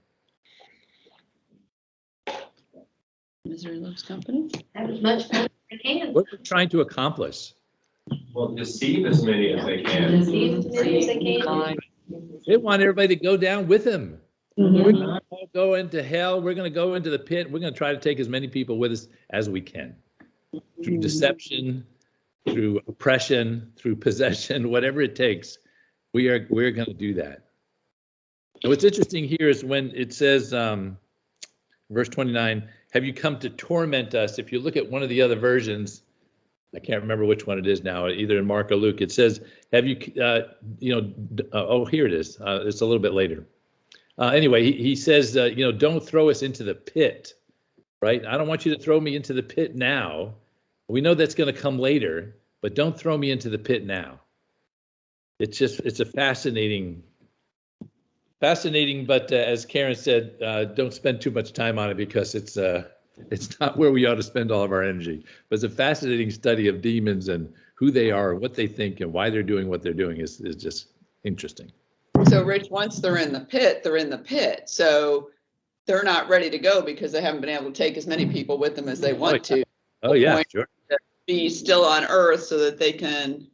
Misery loves company.
Have as much fun as they can.
What are they trying to accomplish?
Well, deceive as many as they can.
Deceive as many as they can.
They want everybody to go down with them.
Mhm.
We're going to all go into hell. We're going to go into the pit. We're going to try to take as many people with us as we can. Through deception, through oppression, through possession, whatever it takes, we're going to do that. And what's interesting here is when it says, verse 29, have you come to torment us? If you look at one of the other versions, I can't remember which one it is now, either in Mark or Luke, it says, have you, oh, here it is. It's a little bit later. Anyway, he says, don't throw us into the pit, right? I don't want you to throw me into the pit now. We know that's going to come later, but don't throw me into the pit now. It's a fascinating, but as Karen said, don't spend too much time on it because it's not where we ought to spend all of our energy. But it's a fascinating study of demons and who they are, what they think, and why they're doing what they're doing is just interesting.
So Rich, once they're in the pit, they're in the pit. So they're not ready to go because they haven't been able to take as many people with them as they want to.
Oh yeah, sure.
Be still on earth so that they can,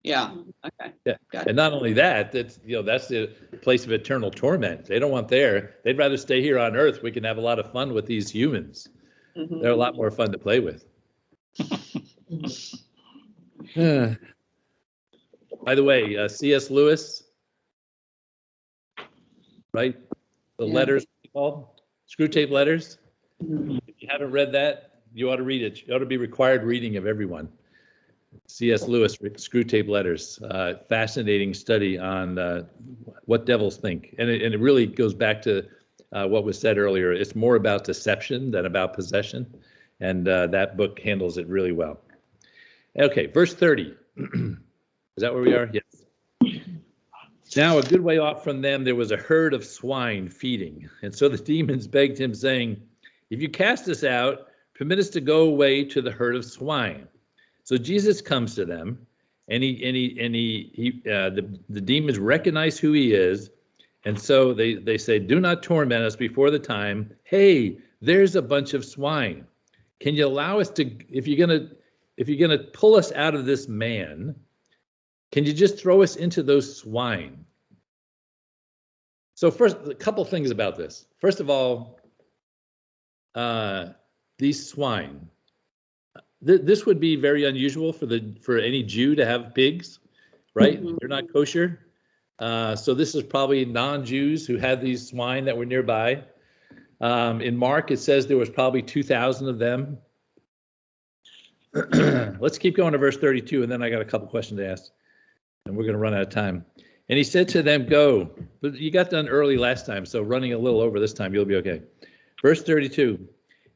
okay.
Yeah,
Got it.
and not only that, that's the place of eternal torment. They don't want there. They'd rather stay here on earth. We can have a lot of fun with these humans.
Mhm.
They're a lot more fun to play with. By the way, C.S. Lewis, right? The letters called Screw Tape Letters.
Mhm.
If you haven't read that, you ought to read it. It ought to be required reading of everyone. C.S. Lewis, Screw Tape Letters, fascinating study on what devils think. And it really goes back to what was said earlier. It's more about deception than about possession. And that book handles it really well. Okay, verse 30. Is that where we are? Yes. Now, a good way off from them, there was a herd of swine feeding. And so the demons begged him, saying, if you cast us out, permit us to go away to the herd of swine. So Jesus comes to them, and the demons recognize who he is, and so they say, do not torment us before the time. Hey, there's a bunch of swine. Can you allow us to, if you're gonna pull us out of this man, can you just throw us into those swine? So first, a couple things about this. First of all, these swine. This would be very unusual for any Jew to have pigs, right?
Mhm.
They're not kosher. So this is probably non-Jews who had these swine that were nearby. In Mark, it says there was probably 2,000 of them. Let's keep going to verse 32, and then I got a couple questions to ask, and we're going to run out of time. And he said to them, go. But you got done early last time, so running a little over this time, you'll be okay. Verse 32.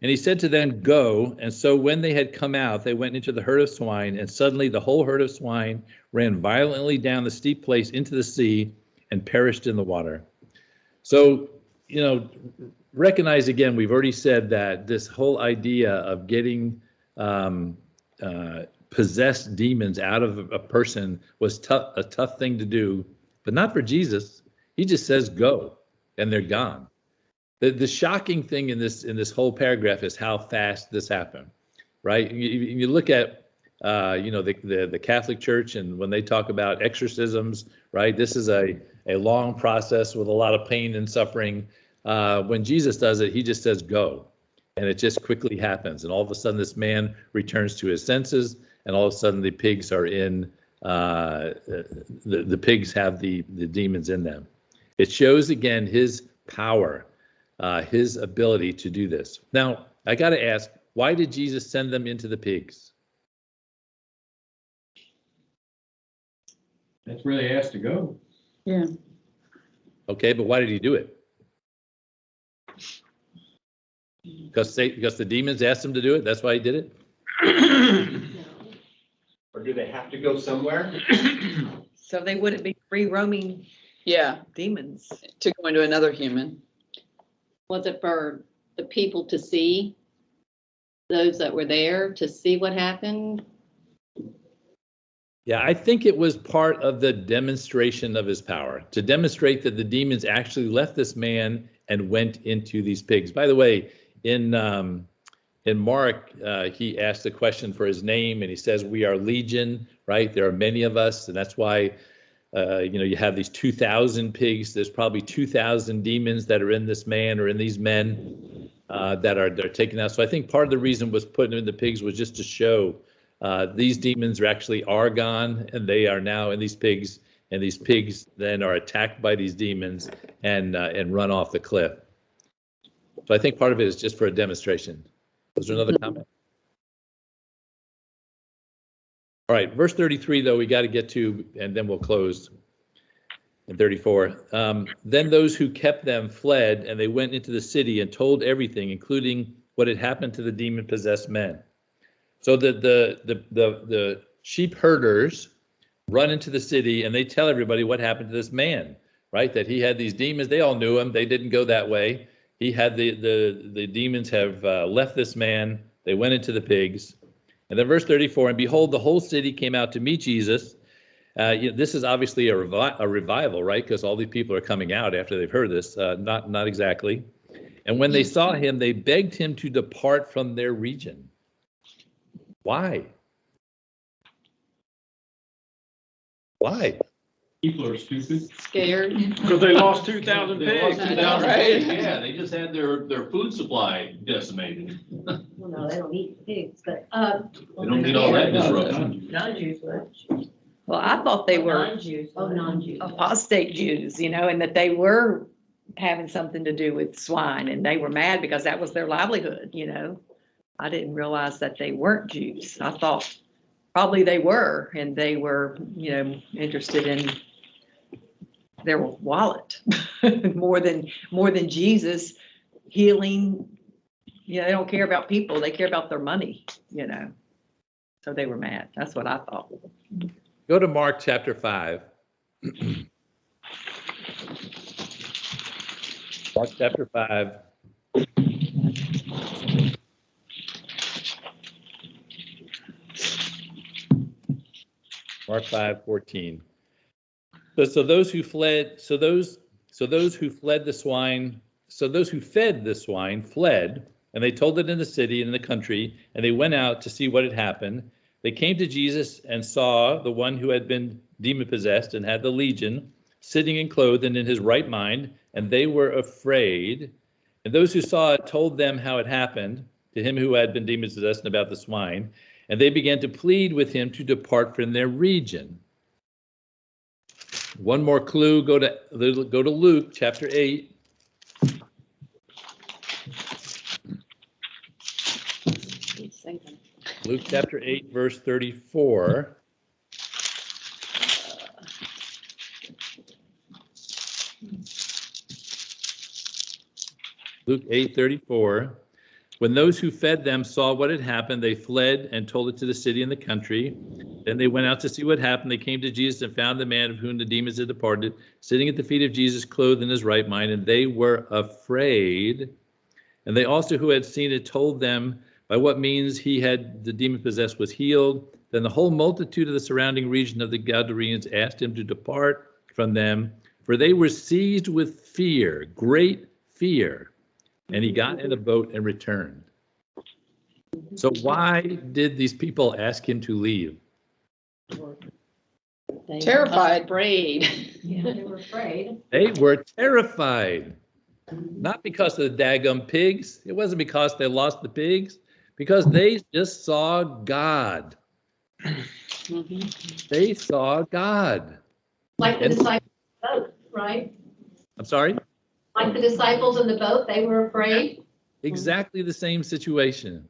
And he said to them, go. And so when they had come out, they went into the herd of swine, and suddenly the whole herd of swine ran violently down the steep place into the sea and perished in the water. So, recognize again, we've already said that this whole idea of getting possessed demons out of a person was a tough thing to do, but not for Jesus. He just says, go, and they're gone. The shocking thing in this whole paragraph is how fast this happened, right? You look at, the Catholic Church, and when they talk about exorcisms, right? This is a long process with a lot of pain and suffering. When Jesus does it, he just says, go, and it just quickly happens. And all of a sudden, this man returns to his senses, and all of a sudden, the pigs are in. The pigs have the demons in them. It shows again his power. His ability to do this. Now, I got to ask, why did Jesus send them into the pigs?
That's where they asked to go.
Yeah.
Okay, but why did he do it? Because the demons asked him to do it? That's why he did it?
Or do they have to go somewhere?
So they wouldn't be free roaming
Yeah,
demons.
to go into another human.
Was it for the people to see, those that were there to see what happened?
Yeah, I think it was part of the demonstration of his power, to demonstrate that the demons actually left this man and went into these pigs. By the way, in Mark, he asked a question for his name, and he says, "We are legion," right? There are many of us, and that's why you have these 2,000 pigs. There's probably 2,000 demons that are in this man or in these men that are taken out. So I think part of the reason was putting them in the pigs was just to show these demons are gone, and they are now in these pigs, and these pigs then are attacked by these demons and run off the cliff. So I think part of it is just for a demonstration. Was there another comment? All right, verse 33, though, we got to get to, and then we'll close in 34. Then those who kept them fled, and they went into the city and told everything, including what had happened to the demon-possessed men. So the sheep herders run into the city, and they tell everybody what happened to this man, right? That he had these demons. They all knew him. They didn't go that way. He had the demons have left this man. They went into the pigs. And then verse 34, and behold, the whole city came out to meet Jesus. This is obviously a revival, right? Because all these people are coming out after they've heard this. Not exactly. And when they saw him, they begged him to depart from their region. Why? Why?
People are stupid.
Scared?
Because they lost 2,000
They lost
pigs.
2,000
Right.
pigs. Yeah, they just had their food supply decimated.
Well, no, they don't eat pigs, but,
They don't need all that disruption.
Non-Jews would. Well, I thought they were
non-Jews, oh, non-Jews.
apostate Jews, and that they were having something to do with swine, and they were mad because that was their livelihood, I didn't realize that they weren't Jews. I thought probably they were, and they were, interested in their wallet more than Jesus healing. They don't care about people. They care about their money, So they were mad. That's what I thought.
Go to Mark chapter 5. Mark chapter 5. Mark 5:14. So those who fled, so those who fed the swine fled, and they told it in the city and in the country, and they went out to see what had happened. They came to Jesus and saw the one who had been demon-possessed and had the legion sitting and clothed and in his right mind, and they were afraid. And those who saw it told them how it happened to him who had been demon-possessed and about the swine. And they began to plead with him to depart from their region. One more clue, go to Luke chapter 8. Luke chapter 8, verse 34. Luke 8:34. When those who fed them saw what had happened, they fled and told it to the city and the country. Then they went out to see what happened. They came to Jesus and found the man of whom the demons had departed, sitting at the feet of Jesus, clothed in his right mind, and they were afraid. And they also who had seen it told them by what means he had the demon possessed was healed. Then the whole multitude of the surrounding region of the Gadarenes asked him to depart from them, for they were seized with fear, great fear. And he got in a boat and returned. So why did these people ask him to leave?
Terrified.
Afraid.
Yeah, they were afraid.
They were terrified. Not because of the daggum pigs. It wasn't because they lost the pigs. Because they just saw God. They saw God.
Like the disciples in the boat, right?
I'm sorry?
Like the disciples in the boat, they were afraid.
Exactly the same situation.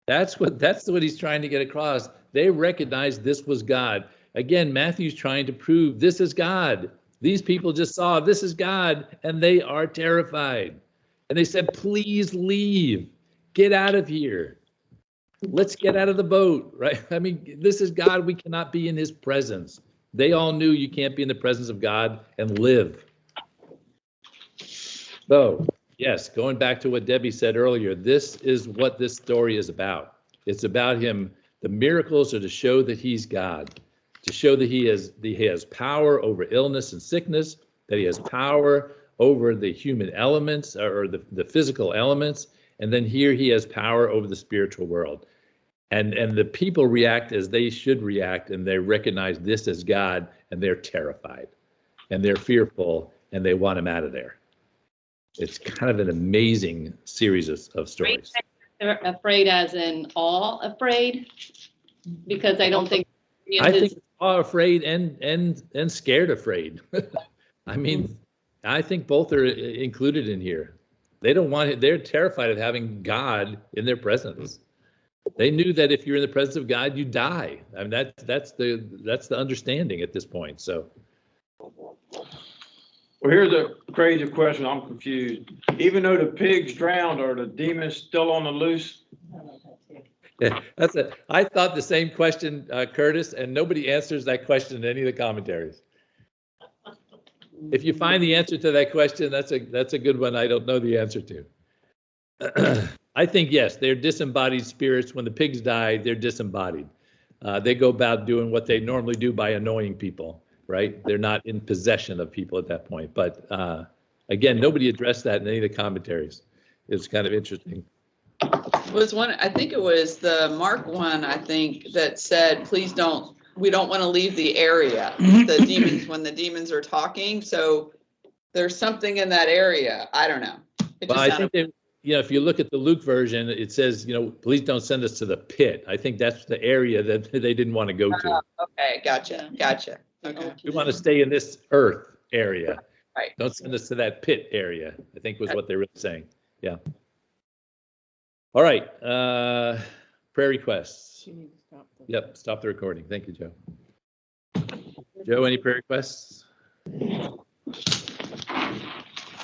That's what he's trying to get across. They recognized this was God. Again, Matthew's trying to prove this is God. These people just saw this is God, and they are terrified. And they said, please leave. Get out of here. Let's get out of the boat, right? I mean, this is God. We cannot be in his presence. They all knew you can't be in the presence of God and live. So yes, going back to what Debbie said earlier, this is what this story is about. It's about him. The miracles are to show that he's God, to show that he has power over illness and sickness, that he has power over the human elements or the physical elements. And then here he has power over the spiritual world. And the people react as they should react, and they recognize this as God, and they're terrified, and they're fearful, and they want him out of there. It's kind of an amazing series of stories.
They're afraid as in all afraid, because I don't think.
I think all afraid and scared afraid. I mean, I think both are included in here. They don't want it. They're terrified of having God in their presence. They knew that if you're in the presence of God, you die. I mean, that's the understanding at this point. So.
Well, here's a crazy question. I'm confused. Even though the pigs drowned, are the demons still on the loose?
Yeah, I thought the same question, Curtis, and nobody answers that question in any of the commentaries. If you find the answer to that question, that's a good one. I don't know the answer to. I think, yes, they're disembodied spirits. When the pigs die, they're disembodied. They go about doing what they normally do by annoying people, right? They're not in possession of people at that point. But again, nobody addressed that in any of the commentaries. It's kind of interesting.
Was one, I think it was the Mark one, I think, that said, please don't, we don't want to leave the area, the demons, when the demons are talking. So there's something in that area. I don't know.
Well, I think that, if you look at the Luke version, it says, please don't send us to the pit. I think that's the area that they didn't want to go to.
Okay, gotcha. Okay.
We want to stay in this earth area.
Right.
Don't send us to that pit area, I think was what they were saying. Yeah. All right. Prayer requests. Yep. Stop the recording. Thank you, Joe. Joe, any prayer requests?